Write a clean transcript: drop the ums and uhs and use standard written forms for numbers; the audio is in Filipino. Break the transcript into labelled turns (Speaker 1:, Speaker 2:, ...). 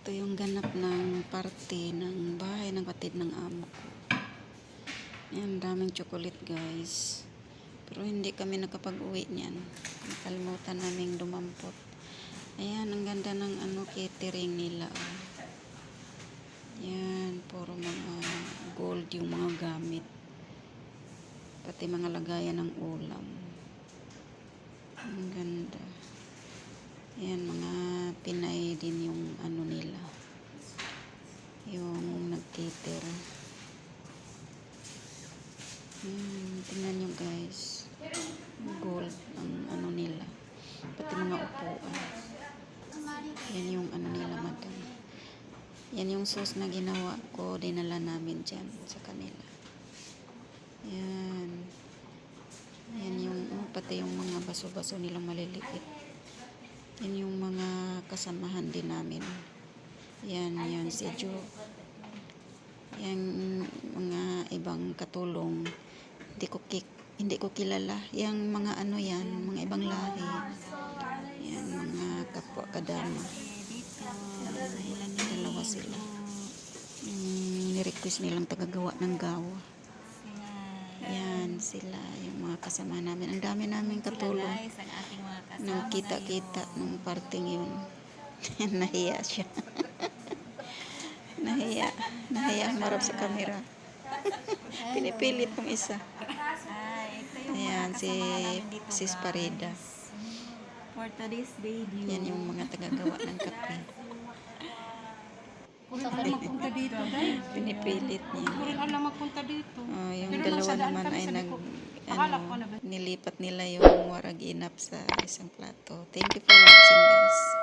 Speaker 1: Ito yung ganap ng parte ng bahay ng kapatid ng amo ko. Yan, daming chocolate guys. Pero hindi kami nakapag-uwi niyan. Nakalimutan naming dumampot. Ayan, ang ganda ng catering nila. Oh. Yan, puro mga gold yung mga gamit. Pati mga lagayan ng ulam. Ang ganda. Yan, mga Pinay din yung nila. Yung nag-cater. Tingnan nyo guys. Gold ang nila. Pati mga upuan. Yan yung nila madam. Yan yung sauce na ginawa ko. Dinala namin dyan sa kanila. Yan. Yan yung pati yung mga baso-baso nilang maliliit. Yan yung mga kasamahan din namin. Yan si Joe. Yan mga ibang katulong. Hindi ko kilala. Yang mga yan, mga ibang lahi. Yan mga kapwa kadama. Dalawa sila. Ni-request nilang tagagawa ng gawa. Yan sila, yung mga kasama namin. Ang dami namin katulong. Nang kita-kita nung parting yun. Nahiya siya. Nahiya marap sa camera. Pinipilit ng isa. Ayan, si Sparida.
Speaker 2: For today's video.
Speaker 1: Yan yung mga tagagawa ng kape.
Speaker 2: Kurin alam magpunta dito, day.
Speaker 1: Pinipilit niya.
Speaker 2: Kurin alam magpunta dito.
Speaker 1: Yung
Speaker 2: Pero
Speaker 1: dalawa
Speaker 2: nasa daan
Speaker 1: naman
Speaker 2: kami
Speaker 1: ay
Speaker 2: sa likod.
Speaker 1: nilipat nila yung warag inap sa isang plato. Thank you for watching guys.